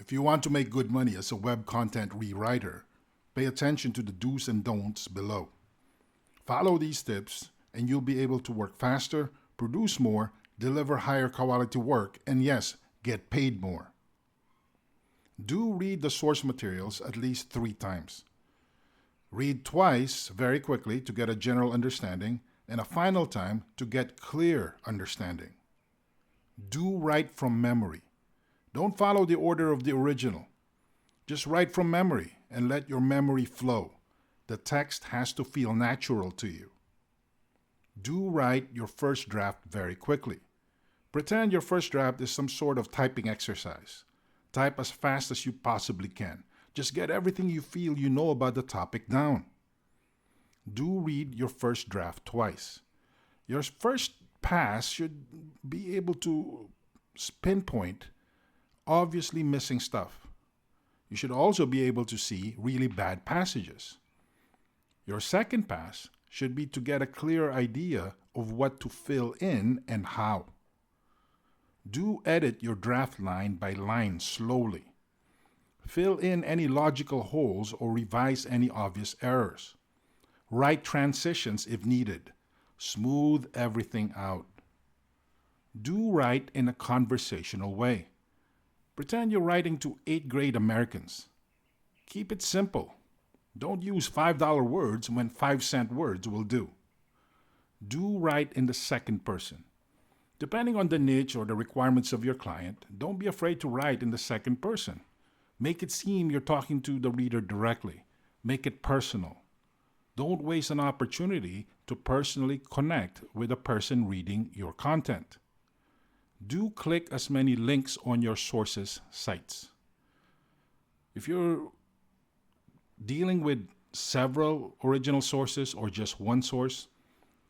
If you want to make good money as a web content rewriter, pay attention to the do's and don'ts below. Follow these tips and you'll be able to work faster, produce more, deliver higher quality work, and yes, get paid more. Do read the source materials at least 3 times. Read twice very quickly to get a general understanding and a final time to get clear understanding. Do write from memory. Don't follow the order of the original. Just write from memory and let your memory flow. The text has to feel natural to you. Do write your first draft very quickly. Pretend your first draft is some sort of typing exercise. Type as fast as you possibly can. Just get everything you feel you know about the topic down. Do read your first draft twice. Your first pass should be able to pinpoint obviously missing stuff. You should also be able to see really bad passages. Your second pass should be to get a clear idea of what to fill in and how. Do edit your draft line by line slowly. Fill in any logical holes or revise any obvious errors. Write transitions if needed. Smooth everything out. Do write in a conversational way. Pretend you're writing to 8th grade Americans. Keep it simple. Don't use $5 words when 5-cent words will do. Do write in the second person. Depending on the niche or the requirements of your client, don't be afraid to write in the second person. Make it seem you're talking to the reader directly. Make it personal. Don't waste an opportunity to personally connect with the person reading your content. Do click as many links on your sources' sites. If you're dealing with several original sources or just one source,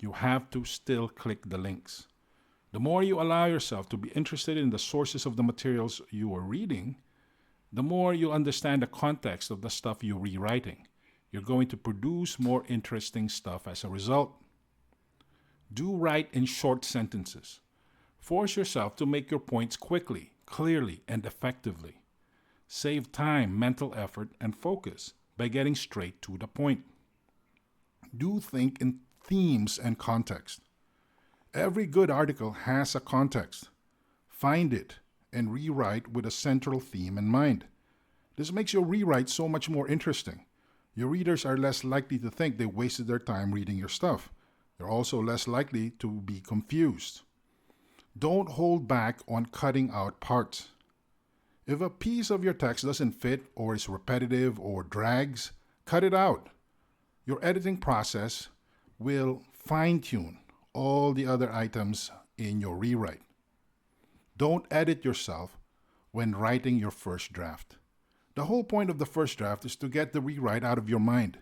you have to still click the links. The more you allow yourself to be interested in the sources of the materials you are reading, the more you understand the context of the stuff you're rewriting. You're going to produce more interesting stuff as a result. Do write in short sentences. Force yourself to make your points quickly, clearly, and effectively. Save time, mental effort, and focus by getting straight to the point. Do think in themes and context. Every good article has a context. Find it and rewrite with a central theme in mind. This makes your rewrite so much more interesting. Your readers are less likely to think they wasted their time reading your stuff. They're also less likely to be confused. Don't hold back on cutting out parts. If a piece of your text doesn't fit or is repetitive or drags, cut it out. Your editing process will fine-tune all the other items in your rewrite. Don't edit yourself when writing your first draft. The whole point of the first draft is to get the rewrite out of your mind.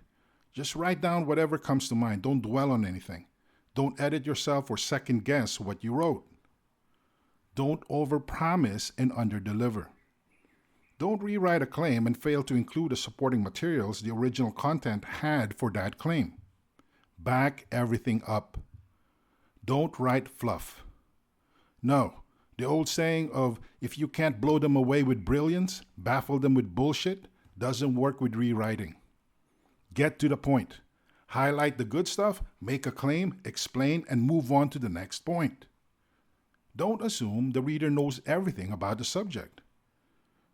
Just write down whatever comes to mind. Don't dwell on anything. Don't edit yourself or second guess what you wrote. Don't overpromise and underdeliver. Don't rewrite a claim and fail to include the supporting materials the original content had for that claim. Back everything up. Don't write fluff. No, the old saying of if you can't blow them away with brilliance, baffle them with bullshit, doesn't work with rewriting. Get to the point. Highlight the good stuff, make a claim, explain, and move on to the next point. Don't assume the reader knows everything about the subject.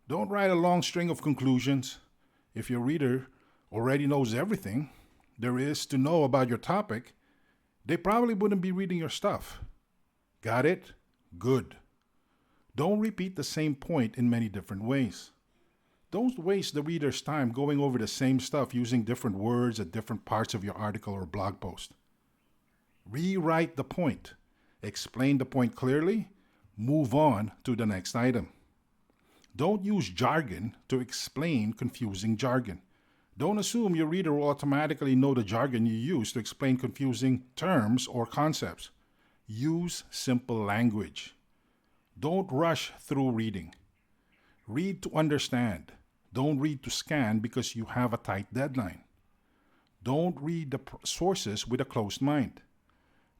Don't write a long string of conclusions. If your reader already knows everything there is to know about your topic, they probably wouldn't be reading your stuff. Got it? Good. Don't repeat the same point in many different ways. Don't waste the reader's time going over the same stuff using different words at different parts of your article or blog post. Rewrite the point. Explain the point clearly. Move on to the next item. Don't use jargon to explain confusing jargon. Don't assume your reader will automatically know the jargon you use to explain confusing terms or concepts. Use simple language. Don't rush through reading. Read to understand. Don't read to scan because you have a tight deadline. Don't read the sources with a closed mind.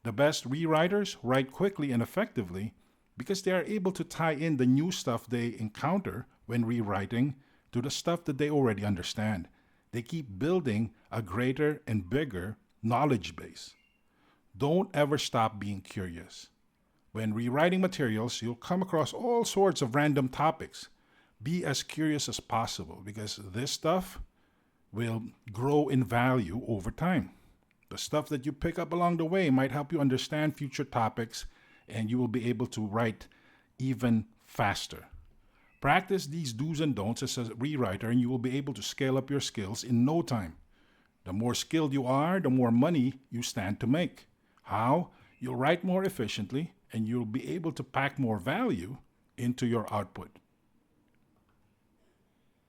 The best rewriters write quickly and effectively because they are able to tie in the new stuff they encounter when rewriting to the stuff that they already understand. They keep building a greater and bigger knowledge base. Don't ever stop being curious. When rewriting materials, you'll come across all sorts of random topics. Be as curious as possible because this stuff will grow in value over time. The stuff that you pick up along the way might help you understand future topics, and you will be able to write even faster. Practice these do's and don'ts as a rewriter, and you will be able to scale up your skills in no time. The more skilled you are, the more money you stand to make. How? You'll write more efficiently, and you'll be able to pack more value into your output.